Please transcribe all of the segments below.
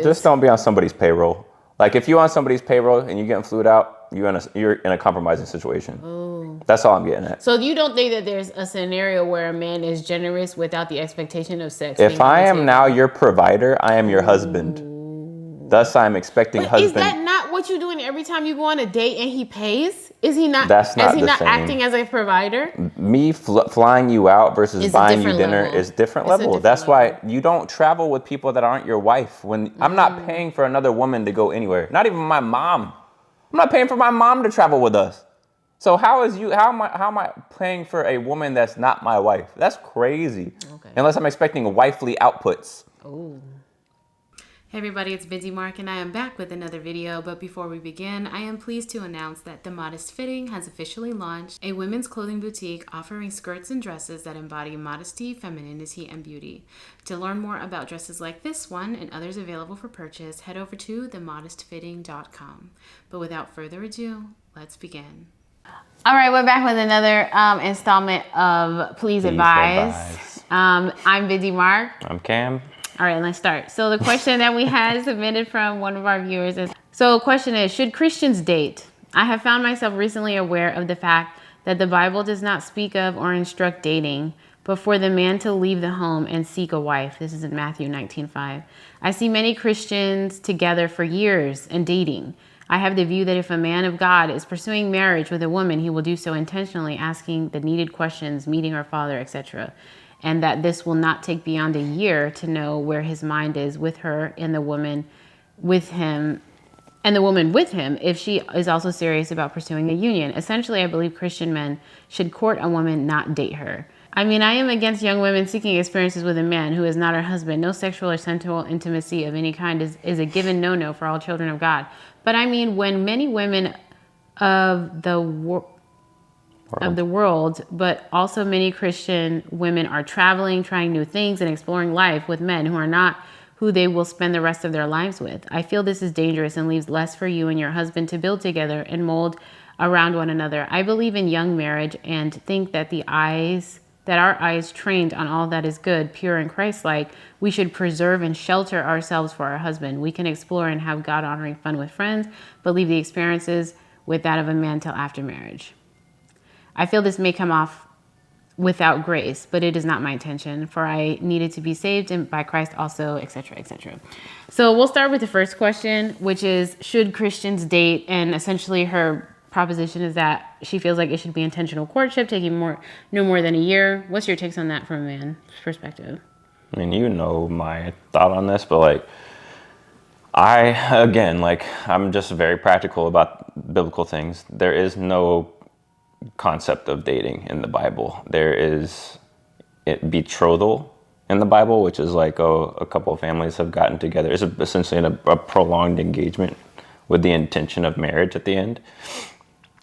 Just don't be on somebody's payroll. Like if you're on somebody's payroll and you're getting flued out, you're in a compromising situation. Ooh. That's all I'm getting at. So you don't think that there's a scenario where a man is generous without the expectation of sex? If I am now your provider, I am your husband. Thus, I'm expecting husband. Is that not what you're doing every time you go on a date and he pays? Is he not? That's not is he the not same. Acting as a provider? Me flying you out versus buying you dinner is different level. That's why you don't travel with people that aren't your wife. When I'm not paying for another woman to go anywhere. Not even my mom. I'm not paying for my mom to travel with us. So how am I paying for a woman that's not my wife? That's crazy. Okay. Unless I'm expecting wifely outputs. Oh. Hey everybody, it's Bindi Mark and I am back with another video, but before we begin, I am pleased to announce that The Modest Fitting has officially launched, a women's clothing boutique offering skirts and dresses that embody modesty, femininity, and beauty. To learn more about dresses like this one and others available for purchase, head over to themodestfitting.com. But without further ado, let's begin. All right, we're back with another installment of Please Advise. I'm Bindi Mark. I'm Cam. All right, let's start. So the question that we had submitted from one of our viewers is, so the question is, should Christians date? I have found myself recently aware of the fact that the Bible does not speak of or instruct dating, but for the man to leave the home and seek a wife. This is in Matthew 19:5. I see many Christians together for years and dating. I have the view that if a man of God is pursuing marriage with a woman, he will do so intentionally, asking the needed questions, meeting her father, etc., and that this will not take beyond a year to know where his mind is with her and the woman with him, and the woman with him if she is also serious about pursuing a union. Essentially, I believe Christian men should court a woman, not date her. I mean, I am against young women seeking experiences with a man who is not her husband. No sexual or sensual intimacy of any kind is a given no-no for all children of God. But I mean, when many women of the world, but also many Christian women are traveling, trying new things, and exploring life with men who are not who they will spend the rest of their lives with. I feel this is dangerous and leaves less for you and your husband to build together and mold around one another. I believe in young marriage and think that our eyes trained on all that is good, pure, and Christ-like, we should preserve and shelter ourselves for our husband. We can explore and have God-honoring fun with friends, but leave the experiences with that of a man till after marriage. I feel this may come off without grace, but it is not my intention, for I needed to be saved and by Christ also, etc., etc. So we'll start with the first question, which is, should Christians date? And essentially her proposition is that she feels like it should be intentional courtship, taking no more than a year. What's your takes on that from a man's perspective? I mean, you know my thought on this, but I'm just very practical about biblical things. There is no concept of dating in the Bible. There is betrothal in the Bible, which is like a couple of families have gotten together. It's essentially a prolonged engagement with the intention of marriage at the end.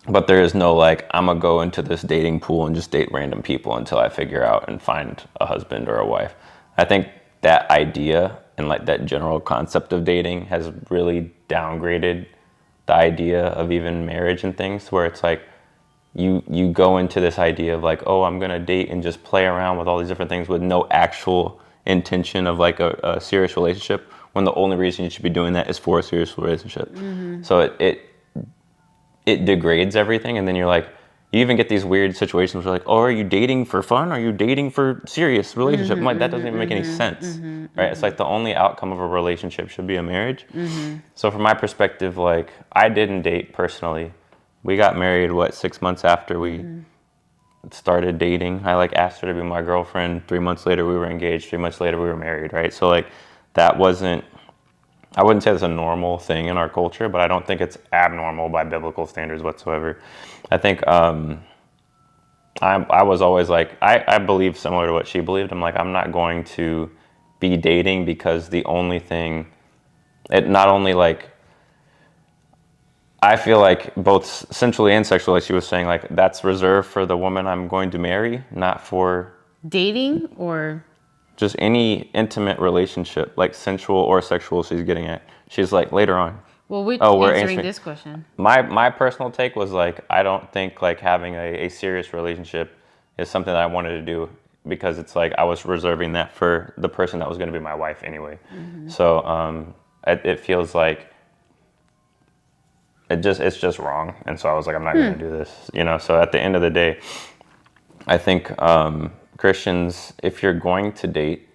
But there is no I'm gonna go into this dating pool and just date random people until I figure out and find a husband or a wife. I think that idea and that general concept of dating has really downgraded the idea of even marriage and things, where it's you go into this idea of I'm gonna date and just play around with all these different things with no actual intention of a serious relationship, when the only reason you should be doing that is for a serious relationship. Mm-hmm. So it degrades everything, and then you even get these weird situations where are you dating for fun? Are you dating for serious relationship? Mm-hmm, that doesn't even make any sense, mm-hmm, right? Mm-hmm. It's the only outcome of a relationship should be a marriage. Mm-hmm. So from my perspective, I didn't date personally. We got married, 6 months after we started dating. I asked her to be my girlfriend. 3 months later, we were engaged. 3 months later, we were married, right? So that wasn't, I wouldn't say it's a normal thing in our culture, but I don't think it's abnormal by biblical standards whatsoever. I think I was always I believe similar to what she believed. I'm not going to be dating because the only thing, it not only I feel both sensually and sexually, she was saying that's reserved for the woman I'm going to marry, not for dating or just any intimate relationship, sensual or sexual. She's getting at. She's later on. Well, we're answering this question. My personal take was I don't think having a serious relationship is something that I wanted to do, because it's I was reserving that for the person that was going to be my wife anyway. Mm-hmm. So It feels like it's just wrong. And so I was like, I'm not going to do this, you know? So at the end of the day, I think Christians, if you're going to date,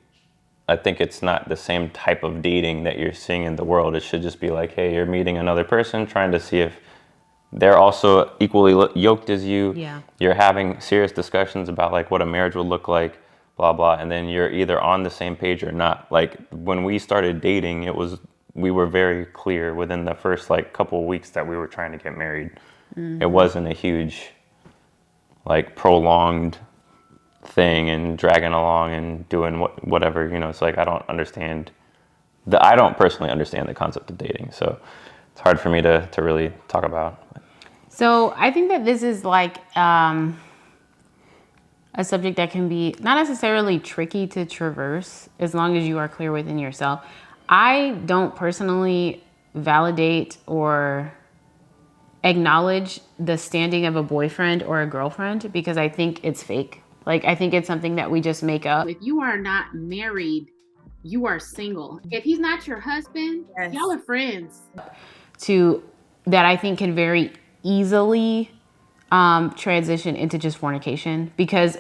I think it's not the same type of dating that you're seeing in the world. It should just be like, hey, you're meeting another person, trying to see if they're also equally yoked as you. Yeah. You're having serious discussions about like what a marriage would look like, blah, blah. And then you're either on the same page or not. Like when we started dating, we were very clear within the first like couple of weeks that we were trying to get married. It wasn't a huge, like prolonged thing and dragging along and doing whatever, you know. It's like I don't personally understand the concept of dating, so it's hard for me to really talk about. So I think that this is like a subject that can be not necessarily tricky to traverse as long as you are clear within yourself. I don't personally validate or acknowledge the standing of a boyfriend or a girlfriend because I think it's fake. Like, I think it's something that we just make up. If you are not married, you are single. If he's not your husband, y'all are friends. That I think can very easily transition into just fornication. Because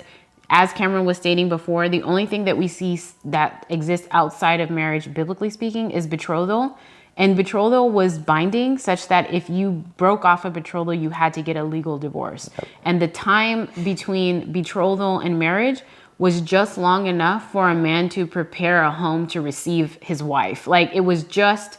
as Cameron was stating before, the only thing that we see that exists outside of marriage, biblically speaking, is betrothal. And betrothal was binding such that if you broke off a betrothal, you had to get a legal divorce. Yep. And the time between betrothal and marriage was just long enough for a man to prepare a home to receive his wife. Like, it was just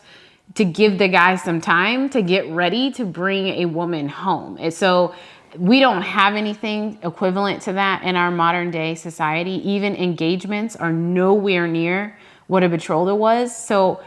to give the guy some time to get ready to bring a woman home. And so we don't have anything equivalent to that in our modern day society. Even engagements are nowhere near what a betrothal was. So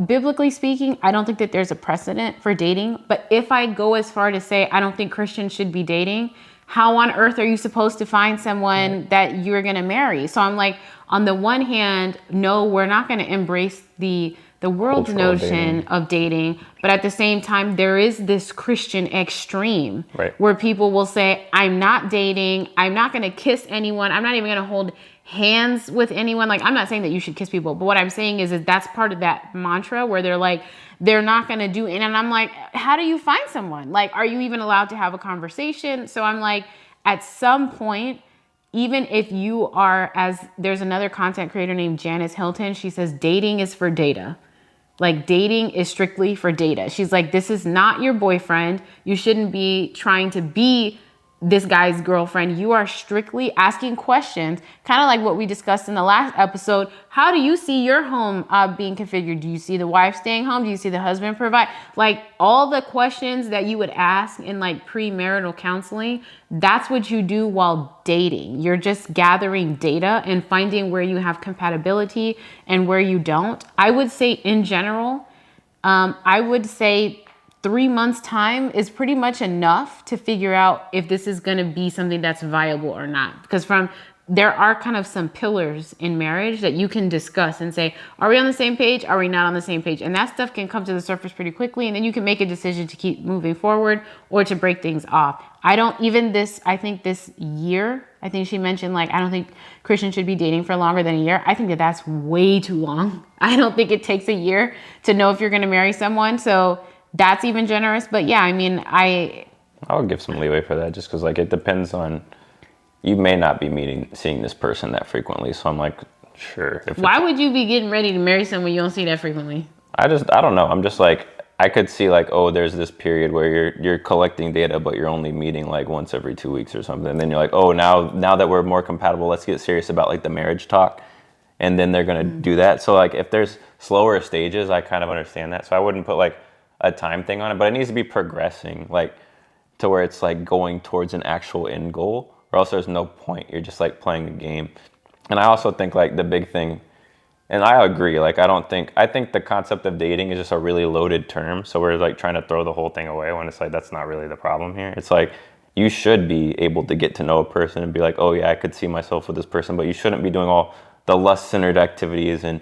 biblically speaking, I don't think that there's a precedent for dating. But if I go as far to say I don't think Christians should be dating, how on earth are you supposed to find someone that you're going to marry? So I'm like, on the one hand, no, we're not going to embrace the world's notion of dating. But at the same time, there is this Christian extreme where people will say, I'm not dating. I'm not going to kiss anyone. I'm not even going to hold hands with anyone. Like, I'm not saying that you should kiss people, but what I'm saying is that's part of that mantra where they're like, they're not going to do it. And I'm like, how do you find someone? Like, are you even allowed to have a conversation? So I'm like, at some point, even if you are, there's another content creator named Janice Hilton. She says, dating is for data. Like, dating is strictly for data. She's like, this is not your boyfriend. You shouldn't be trying to be this guy's girlfriend. You are strictly asking questions, kind of like what we discussed in the last episode. How do you see your home being configured? Do you see the wife staying home? Do you see the husband provide? Like, all the questions that you would ask in like premarital counseling, that's what you do while dating. You're just gathering data and finding where you have compatibility and where you don't. I would say in general, I would say 3 months time is pretty much enough to figure out if this is going to be something that's viable or not. Because there are kind of some pillars in marriage that you can discuss and say, are we on the same page? Are we not on the same page? And that stuff can come to the surface pretty quickly. And then you can make a decision to keep moving forward or to break things off. I think this year, I think she mentioned, like, I don't think Christians should be dating for longer than a year. I think that that's way too long. I don't think it takes a year to know if you're going to marry someone. So that's even generous. But yeah, I mean, I would give some leeway for that just because, like, it depends on, you may not be seeing this person that frequently. So I'm like, sure. Why would you be getting ready to marry someone you don't see that frequently? I don't know. I'm just like, I could see like, oh, there's this period where you're collecting data, but you're only meeting like once every 2 weeks or something. And then you're like, oh, now that we're more compatible, let's get serious about like the marriage talk. And then they're going to do that. So like, if there's slower stages, I kind of understand that. So I wouldn't put like a time thing on it, but it needs to be progressing, like to where it's like going towards an actual end goal, or else there's no point. You're just like playing a game. And I also think like the big thing, and I agree, like I think the concept of dating is just a really loaded term. So we're like trying to throw the whole thing away when it's like, that's not really the problem here. It's like, you should be able to get to know a person and be like, oh yeah, I could see myself with this person, but you shouldn't be doing all the lust-centered activities and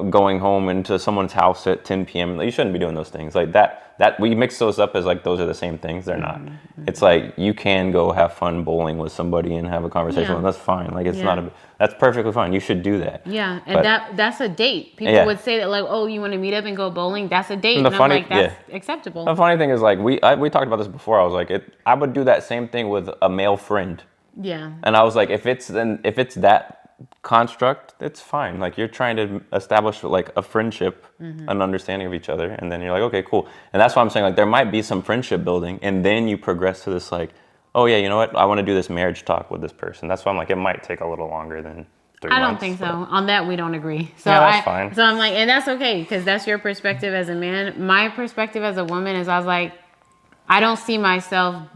going home into someone's house at 10 p.m. You shouldn't be doing those things like that. That we mix those up as like those are the same things. They're not. It's like you can go have fun bowling with somebody and have a conversation, and that's fine. Like it's not that's perfectly fine. You should do that. Yeah, and that's a date. People would say that like, oh, you want to meet up and go bowling? That's a date. And I'm like, that's acceptable. The funny thing is like we talked about this before. I was like, I would do that same thing with a male friend. Yeah. And I was like, if it's that construct, it's fine. Like you're trying to establish like a friendship, an understanding of each other, and then you're like, okay, cool. And that's why I'm saying like there might be some friendship building, and then you progress to this like, oh yeah, you know what? I want to do this marriage talk with this person. That's why I'm like, it might take a little longer than 3 months. I don't think so. On that, we don't agree. So yeah, that's fine. So I'm like, and that's okay because that's your perspective as a man. My perspective as a woman is I was like, I don't see myself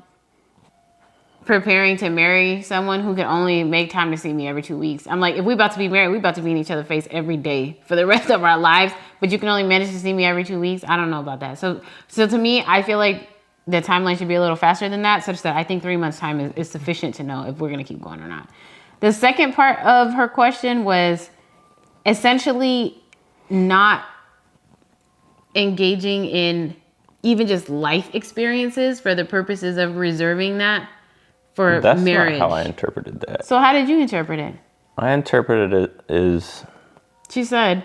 preparing to marry someone who can only make time to see me every 2 weeks. I'm like, if we about to be married, we about to be in each other's face every day for the rest of our lives, but you can only manage to see me every 2 weeks. I don't know about that. So to me, I feel like the timeline should be a little faster than that, such that I think 3 months time is sufficient to know if we're going to keep going or not. The second part of her question was essentially not engaging in even just life experiences for the purposes of reserving that for That's marriage. not how I interpreted that. So how did you interpret it? I interpreted it as... She said,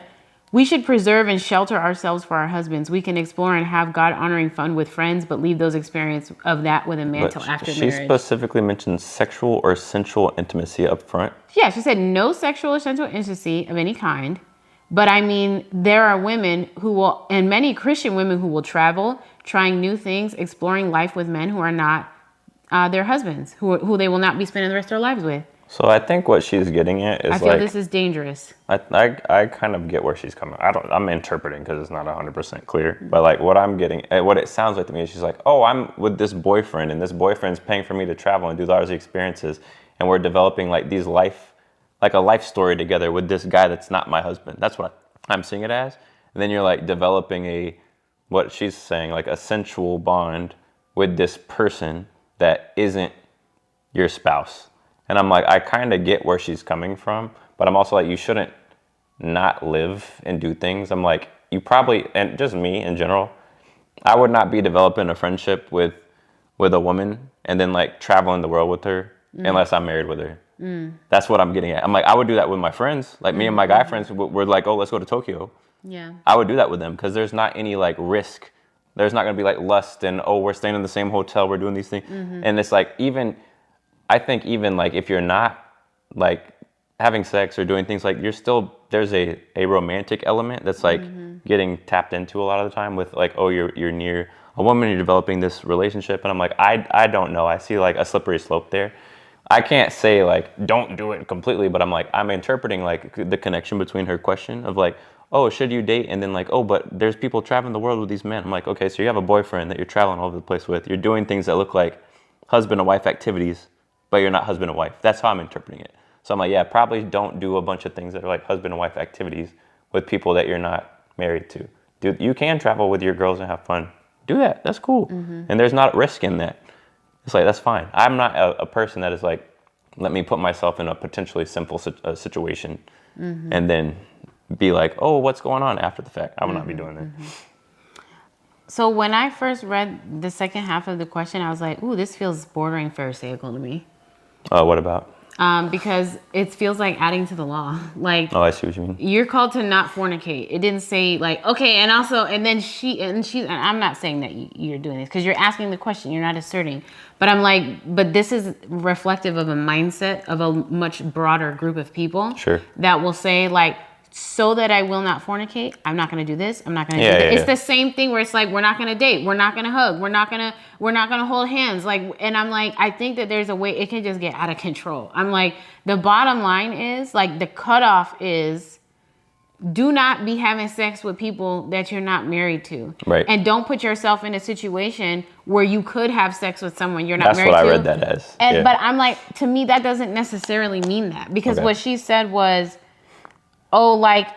we should preserve and shelter ourselves for our husbands. We can explore and have God-honoring fun with friends, but leave those experiences of that with a man till after marriage. She specifically mentioned sexual or sensual intimacy up front. Yeah, she said no sexual or sensual intimacy of any kind. But I mean, there are women who will, and many Christian women who will travel, trying new things, exploring life with men who are not their husbands, who they will not be spending the rest of their lives with. So I think what she's getting at is I feel this is dangerous. I kind of get where she's coming. I'm interpreting because it's not 100% clear. But like what I'm getting, what it sounds like to me is she's like, oh, I'm with this boyfriend and this boyfriend's paying for me to travel and do all these experiences. And we're developing like a life story together with this guy that's not my husband. That's what I'm seeing it as. And then you're like developing what she's saying, like a sensual bond with this person that isn't your spouse. And I'm like, I kind of get where she's coming from, but I'm also like, you shouldn't not live and do things. I'm like, you probably, and just me in general, I would not be developing a friendship with a woman and then like traveling the world with her unless I'm married with her. That's what I'm getting at. I'm like, I would do that with my friends. Like me and my guy friends were like, oh, let's go to Tokyo. Yeah. I would do that with them because there's not any like risk. There's not going to be like lust and, oh, we're staying in the same hotel. We're doing these things. And it's like, I think even like if you're not like having sex or doing things like there's a romantic element that's like getting tapped into a lot of the time with like, oh, you're near a woman, you're developing this relationship. And I'm like, I don't know. I see like a slippery slope there. I can't say like, don't do it completely, but I'm interpreting like the connection between her question of like, oh, should you date? And then like, oh, but there's people traveling the world with these men. I'm like, okay, so you have a boyfriend that you're traveling all over the place with. You're doing things that look like husband and wife activities, but you're not husband and wife. That's how I'm interpreting it. So I'm like, yeah, probably don't do a bunch of things that are like husband and wife activities with people that you're not married to. Dude, you can travel with your girls and have fun. Do that. That's cool. And there's not risk in that. It's like, that's fine. I'm not a person that is like, let me put myself in a potentially simple situation and then be like, oh, what's going on after the fact? I will not be doing that. So when I first read the second half of the question, I was like, ooh, this feels bordering pharisaical to me. What about? Because it feels like adding to the law. Like, oh, I see what you mean. You're called to not fornicate. It didn't say like, okay, and also, and then and I'm not saying that you're doing this because you're asking the question, you're not asserting. But I'm like, but this is reflective of a mindset of a much broader group of people. Sure. That will say like, so that I will not fornicate, I'm not going to do this. I'm not going to do that. It's the same thing where it's like, we're not going to date. We're not going to hug. We're not going to hold hands. Like, and I'm like, I think that there's a way it can just get out of control. I'm like, the bottom line is like the cutoff is do not be having sex with people that you're not married to. Right. And don't put yourself in a situation where you could have sex with someone you're not married to. That's what I read that as. And, But I'm like, to me, that doesn't necessarily mean that because what she said was, oh, like,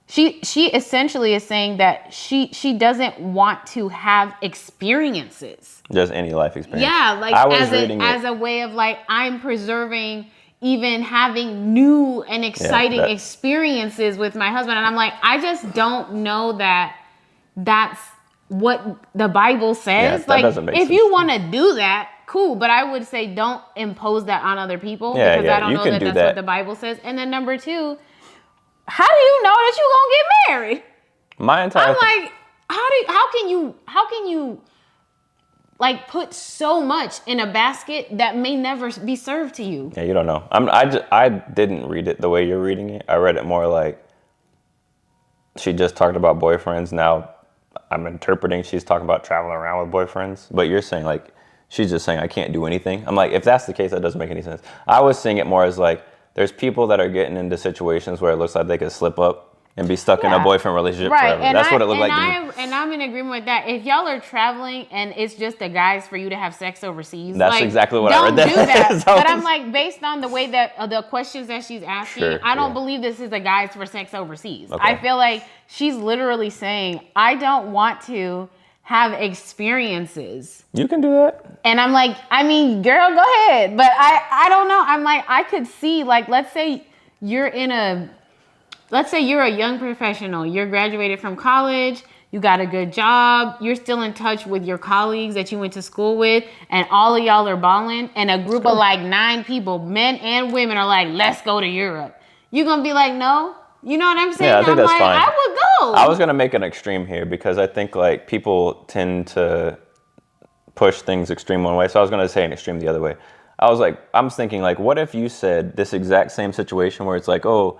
she essentially is saying that she doesn't want to have experiences. Just any life experience. Yeah, like as a way of like, I'm preserving even having new and exciting that- experiences with my husband. And I'm like, I just don't know that that's what the Bible says. that like, doesn't make if sense. you want to do that, cool. But I would say don't impose that on other people because I don't you know can that do that's that. what the Bible says. And then number two, how do you know that you're gonna get married? My entire I'm like, how can you like put so much in a basket that may never be served to you? Yeah, you don't know. I didn't read it the way you're reading it. I read it more like she just talked about boyfriends. Now I'm interpreting she's talking about traveling around with boyfriends. But you're saying like she's just saying I can't do anything. I'm like, if that's the case, that doesn't make any sense. I was seeing it more as like there's people that are getting into situations where it looks like they could slip up and be stuck in a boyfriend relationship forever. That's what it looked like to me. And I'm in agreement with that. If y'all are traveling and it's just the guys for you to have sex overseas, that's like, exactly what I read. Don't do that. So but I'm like, based on the way that the questions that she's asking, Sure, I don't believe this is the guys for sex overseas. Okay. I feel like she's literally saying, I don't want to have experiences. You can do that. And I'm like, I mean, girl, go ahead. But I don't know. I'm like, I could see, like, let's say you're a young professional. You're graduated from college. You got a good job. You're still in touch with your colleagues that you went to school with. And all of y'all are balling. And a group of like 9 people, men and women, are like, let's go to Europe. You're going to be like, no? You know what I'm saying? Yeah, I think I'm that's like, fine. I would go. I was going to make an extreme here because I think like people tend to push things extreme one way. So I was going to say an extreme the other way. I'm thinking like, what if you said this exact same situation where it's like, oh,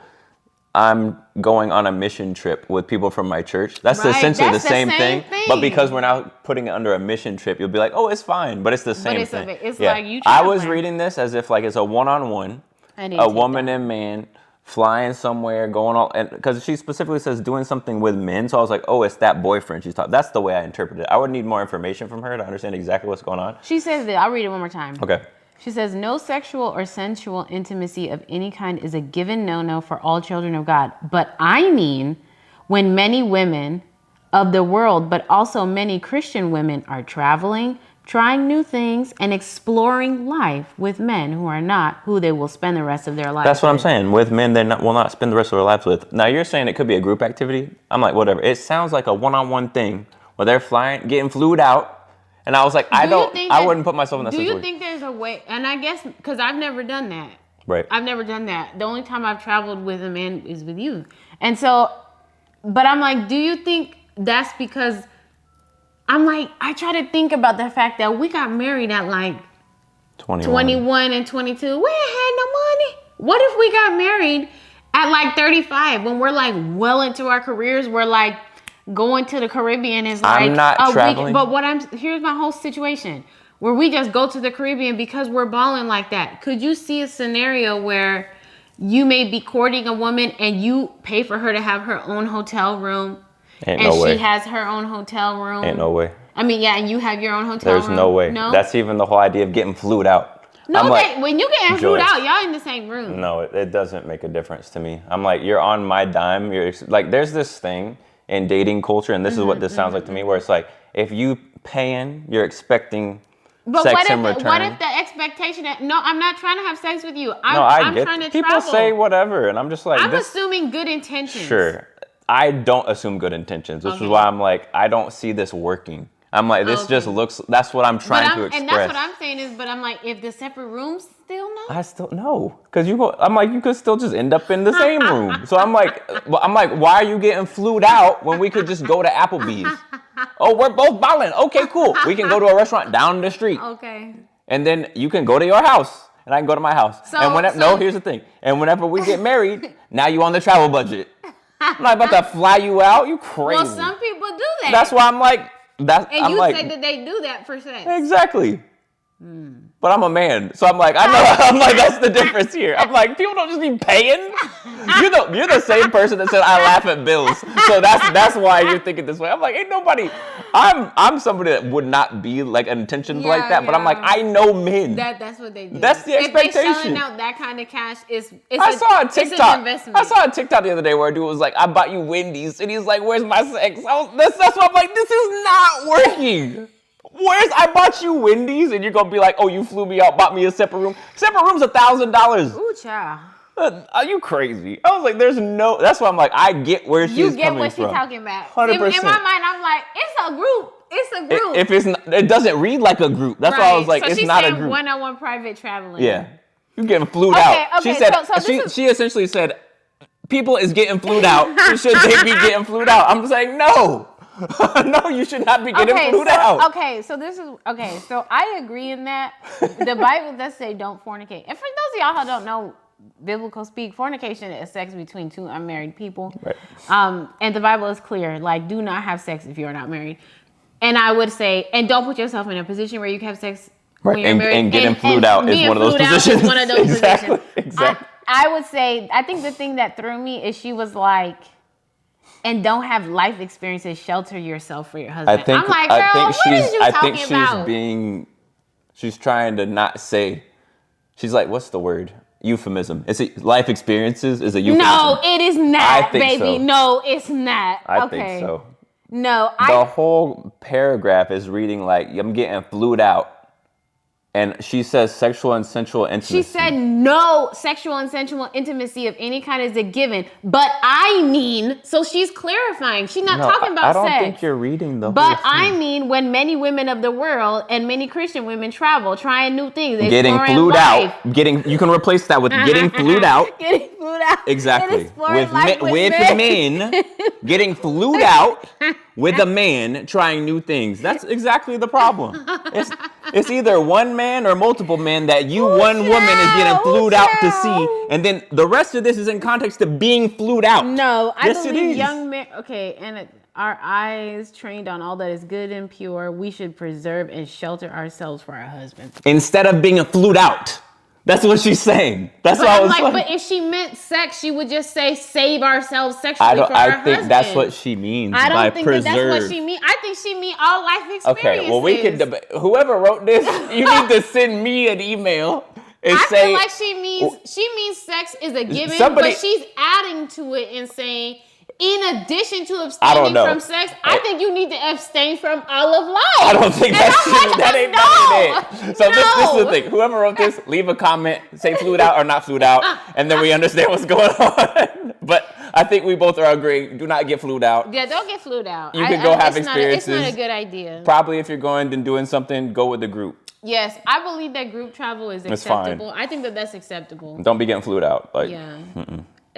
I'm going on a mission trip with people from my church. That's essentially the same thing. But because we're now putting it under a mission trip, you'll be like, oh, it's fine. But it's the same thing. It's like you I was reading this as if like it's a one-on-one, a woman and man flying somewhere, going all, and because she specifically says doing something with men. So I was like, oh, it's that boyfriend she's talking. That's the way I interpreted it. I would need more information from her to understand exactly what's going on. She says that. I'll read it one more time. Okay. She says, no sexual or sensual intimacy of any kind is a given no-no for all children of God. But I mean, when many women of the world, but also many Christian women are traveling, trying new things, and exploring life with men who are not who they will spend the rest of their lives That's what I'm with. saying. With men, they will not spend the rest of their lives with. Now, you're saying it could be a group activity. I'm like, whatever. It sounds like a one-on-one thing where they're flying, getting flued out. And I was like, I wouldn't put myself in that situation. Do you think there's a way, and I guess, because I've never done that. Right. I've never done that. The only time I've traveled with a man is with you. And so, but I'm like, do you think that's because, I'm like, I try to think about the fact that we got married at like 21 and 22. We ain't had no money. What if we got married at like 35 when we're like well into our careers? We're like, going to the Caribbean is like I'm not traveling. Here's my whole situation where we just go to the Caribbean because we're balling like that. Could you see a scenario where you may be courting a woman and you pay for her to have her own hotel room Ain't no way. She has her own hotel room? Ain't no way. I mean, yeah, and you have your own hotel room. There's no way. No? That's even the whole idea of getting flued out. No, I'm like, when you get flued out, y'all in the same room. No, it doesn't make a difference to me. I'm like, you're on my dime. You're like, there's this thing in dating culture, and this is what this sounds like to me, where it's like, if you paying, you're expecting sex in return. What if the expectation that, no, I'm not trying to have sex with you. I'm trying to people travel. say whatever, and I'm just like, I'm assuming good intentions. Sure. I don't assume good intentions, which is why I'm like, I don't see this working. I'm like, this just looks, that's what I'm trying to express. And that's what I'm saying is, but I'm like, if the separate rooms, still no? I still, no. Because I'm like, you could still just end up in the same room. So I'm like, why are you getting flued out when we could just go to Applebee's? Oh, we're both balling. Okay, cool. We can go to a restaurant down the street. Okay. And then you can go to your house, and I can go to my house. No, here's the thing. And whenever we get married, now you on the travel budget. I'm not about to fly you out. You crazy. Well, some people do that. That's why I'm like, and I'm you like, say that they do that for sex. Exactly. But I'm a man, so I'm like, I know. I'm like, that's the difference here. I'm like, people don't just be paying. You're the same person that said I laugh at bills, so that's why you're thinking this way. I'm like, ain't nobody. I'm somebody that would not be like intentions like that, but I'm like, I know men. That's what they do. That's the expectation. If they selling out that kind of cash, I saw a TikTok. Investment. I saw a TikTok the other day where a dude was like, I bought you Wendy's, and he's like, where's my sex? That's why I'm like, this is not working. I bought you Wendy's, and you're gonna be like, oh, you flew me out, bought me a separate room. Separate room's $1,000. Ooh, child. Are you crazy? I was like, there's no. That's why I'm like, I get where she's coming from. You get what she's talking about. 100%. In my mind, I'm like, it's a group. It's a group. If it's not, it doesn't read like a group. That's why I was like, so it's not a group. So she's saying one-on-one private traveling. Yeah, you getting flued out. Okay, she said she essentially said, people is getting flued out. Should they be getting flued out? I'm saying no. No, you should not be getting flued out. So I agree in that. The Bible does say don't fornicate. And for those of y'all who don't know biblical speak, fornication is sex between two unmarried people. Right. And the Bible is clear, like, do not have sex if you're not married. And I would say, and don't put yourself in a position where you can have sex when you're married. And getting flued out is one of those positions. One of those positions. Exactly. I would say, I think the thing that threw me is she was like, and don't have life experiences, shelter yourself for your husband. I'm like, girl, what is you talking about? She's trying to not say, she's like, what's the word? Euphemism. Is it life experiences? Is it euphemism? No, it is not, baby. So. No, it's not. I think so. No, the whole paragraph is reading like, I'm getting flued out. And she says sexual and sensual intimacy. She said no sexual and sensual intimacy of any kind is a given. But I mean, so she's clarifying. She's not talking about sex. I don't think you're reading the whole But thing. I mean, when many women of the world and many Christian women travel, trying new things, getting flued out. You can replace that with getting flued out. Getting flued out. Exactly. With men getting flued out with a man trying new things. That's exactly the problem. It's either one man or multiple men that one woman is getting flued out to see. And then the rest of this is in context of being flued out. No, I believe young men. Okay, and our eyes trained on all that is good and pure. We should preserve and shelter ourselves for our husbands. Instead of being flued out. That's what she's saying. That's what I was like. But if she meant sex, she would just say save ourselves sexually for our husband. I think that's what she means by preserve. I don't think that's what she means. I think she means all life experiences. Okay, well, we can debate. Whoever wrote this, you need to send me an email and say. I feel like she means sex is a given, but she's adding to it and saying, in addition to abstaining from sex, I think you need to abstain from all of life. I don't think that's true. That ain't nothing it. So this is the thing. Whoever wrote this, leave a comment, say flued out or not flued out, and then we understand what's going on. But I think we both are agreeing, do not get flued out. Yeah, don't get flued out. You can go have experiences. It's not a good idea. Probably if you're going and doing something, go with the group. Yes, I believe that group travel is acceptable. I think that's acceptable. Don't be getting flued out. Yeah.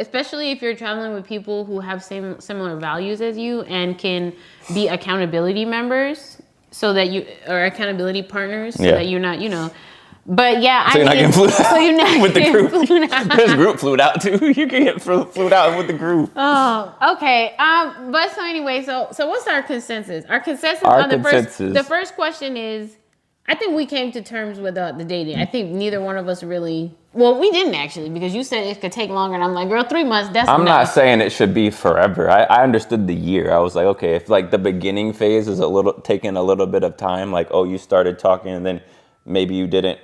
Especially if you're traveling with people who have similar values as you and can be accountability members so that you are accountability partners so that you're not, But yeah, so you're not getting flued out. So you're not with the group. There's group flued out too. You can get flued out with the group. Oh, okay. But so anyway, so what's our consensus? Our consensus on the first question is, I think we came to terms with the dating. I think neither one of us really. Well, we didn't actually, because you said it could take longer, and I'm like, girl, 3 months. I'm not saying it should be forever. I understood the year. I was like, okay, if like the beginning phase is taking a little bit of time, like, oh, you started talking, and then maybe you didn't.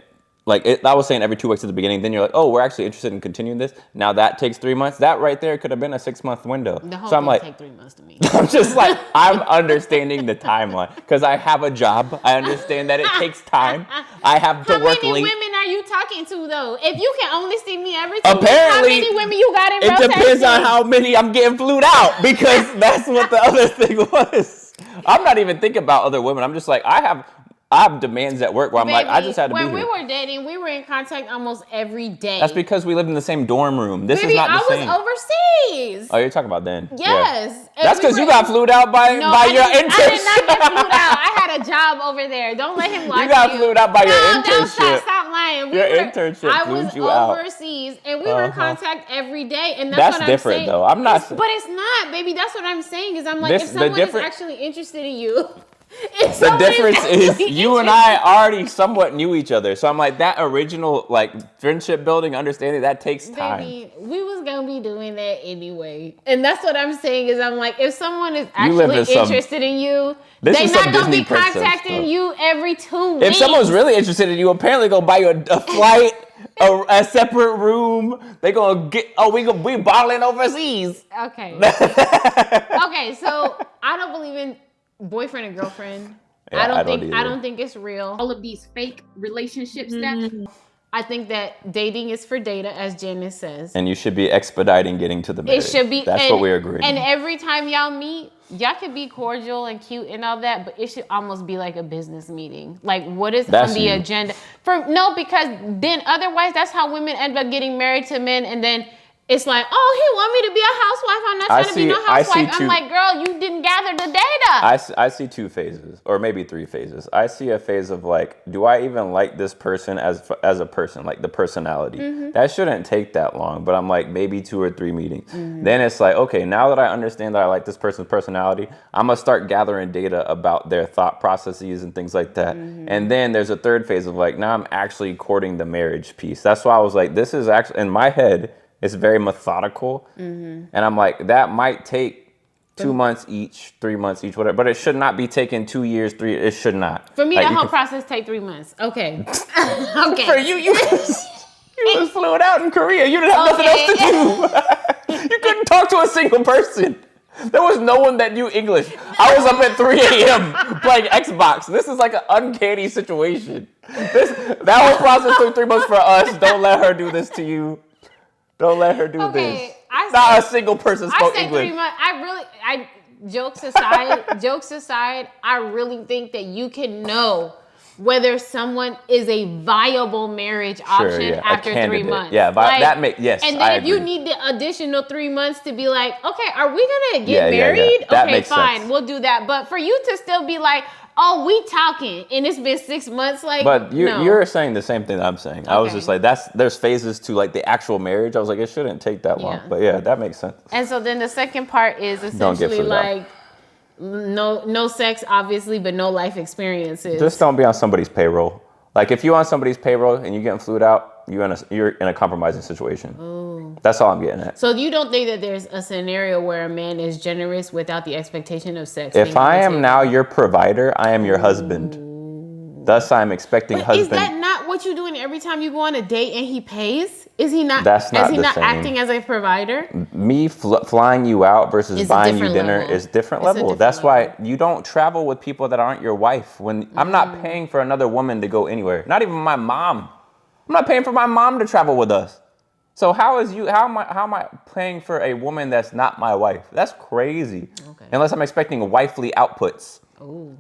I was saying every 2 weeks at the beginning, then you're like, oh, we're actually interested in continuing this. Now that takes 3 months. That right there could have been a 6-month window. The whole thing take 3 months to me. I'm just like, I'm understanding the timeline because I have a job. I understand that it takes time. I have to work late. How many women are you talking to though? If you can only see me every 2 weeks, how many women you got in rotation? It depends on how many I'm getting flued out because that's what the other thing was. I'm not even thinking about other women. I'm just like, I have demands at work where I'm like, I just had to be here. When we were dating, we were in contact almost every day. That's because we lived in the same dorm room. This is not the same. I was overseas. Oh, you're talking about then? Yes. Yeah. That's because you got flued out by your internship. I did not get flued out. I had a job over there. Don't let him lie to you. You got flued out by your internship. Stop lying. Internship flued you out. I was overseas, and we were in contact every day, and that's what different, I'm saying. Though. I'm not. But it's not, baby. That's what I'm saying. Is I'm like, if someone is actually interested in you. The difference is you and I already somewhat knew each other. So I'm like, that original friendship building, understanding, that takes time. Baby, we was going to be doing that anyway. And that's what I'm saying is I'm like, if someone is actually interested in you, they're not going to be contacting you every 2 weeks. If someone's really interested in you, apparently going to buy you a flight, a separate room. They going to get, we bottling overseas. Okay. Okay, so I don't believe in boyfriend and girlfriend. Yeah, I don't think it's real. All of these fake relationship steps. I think that dating is for data, as Janice says. And you should be expediting getting to the marriage. It should be. That's what we agree. And every time y'all meet, y'all can be cordial and cute and all that, but it should almost be like a business meeting. Like, what is on the agenda? Because then otherwise, that's how women end up getting married to men, and then it's like, oh, he want me to be a housewife. I'm not trying to be no housewife. I'm like, girl, you didn't gather the data. I see 2 phases, or maybe 3 phases. I see a phase of like, do I even like this person as a person, like the personality? That shouldn't take that long, but I'm like, maybe 2 or 3 meetings. Then it's like, okay, now that I understand that I like this person's personality, I'm gonna start gathering data about their thought processes and things like that. And then there's a 3rd phase of like, now I'm actually courting the marriage piece. That's why I was like, this is actually, in my head, it's very methodical. And I'm like, that might take 2 months each, 3 months each, whatever. But it should not be taking 2 years, 3. It should not. For me, like, the whole process take 3 months. Okay. Okay. For you was flew out in Korea. You didn't have nothing else to do. You couldn't talk to a single person. There was no one that knew English. I was up at 3 a.m. playing Xbox. This is like an uncanny situation. That whole process took 3 months for us. Don't let her do this to you. Don't let her do this. Not a single person spoke English. 3 months. Jokes aside, I really think that you can know whether someone is a viable marriage option after 3 months. Yeah, that makes, yes, and then if you need the additional 3 months to be like, okay, are we gonna get married? Yeah. That okay, makes fine, sense. we'll do that. But for you to still be like, oh, we talking, and it's been 6 months, like. But you're saying the same thing that I'm saying. I was just like, there's phases to like the actual marriage. I was like, it shouldn't take that long. But yeah, that makes sense. And so then the second part is essentially like, no sex, obviously, but no life experiences. Just don't be on somebody's payroll. Like if you're on somebody's payroll and you're getting flued out, you're in a compromising situation. Ooh. That's all I'm getting at. So you don't think that there's a scenario where a man is generous without the expectation of sex? If I am now your provider, I am your husband. Thus, I'm expecting husband. Is that not what you're doing every time you go on a date and he pays? Is he not? That's not Is he the not same. acting as a provider? Me flying you out versus buying you dinner is different level. That's why you don't travel with people that aren't your wife. When I'm not paying for another woman to go anywhere. Not even my mom. I'm not paying for my mom to travel with us. So how am I paying for a woman that's not my wife? That's crazy. Okay. Unless I'm expecting wifely outputs. Ooh.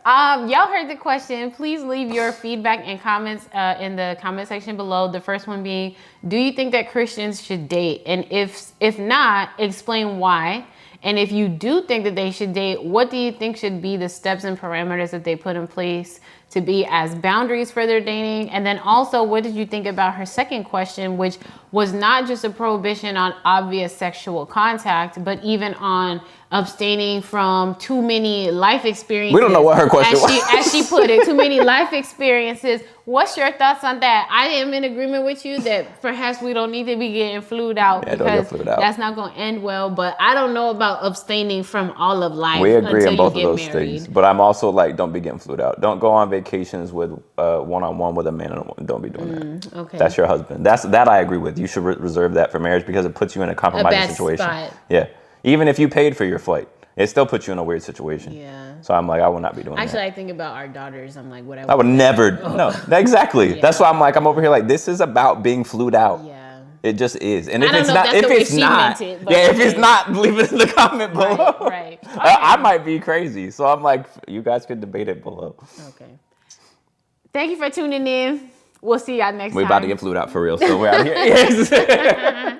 Y'all heard the question. Please leave your feedback and comments in the comment section below. The first one being, do you think that Christians should date? And if not, explain why. And if you do think that they should date, what do you think should be the steps and parameters that they put in place to be as boundaries for their dating? And then also, what did you think about her second question, which was not just a prohibition on obvious sexual contact, but even on abstaining from too many life experiences? We don't know what her question was. As she put it, too many life experiences. What's your thoughts on that? I am in agreement with you that perhaps we don't need to be getting flued out because that's not going to end well. But I don't know about abstaining from all of life. We agree on both of those married. things. But I'm also like, don't be getting flued out. Don't go on vacations with one-on-one with a man and a woman. Don't be doing that. Okay. That's your husband. That I agree with. You should reserve that for marriage because it puts you in a compromising situation. Spot. Yeah. Even if you paid for your flight, it still puts you in a weird situation. Yeah. So I'm like, I will not be doing that. Actually, I think about our daughters. I'm like, I would never. No, exactly. Yeah. That's why I'm like, I'm over here like, this is about being flued out. Yeah. It just is. And if it's not, if it's not, leave it in the comment below. Right. Okay. I might be crazy. So I'm like, you guys could debate it below. Okay. Thank you for tuning in. We'll see y'all next time. We're about to get flued out for real. So we're out here. Yes.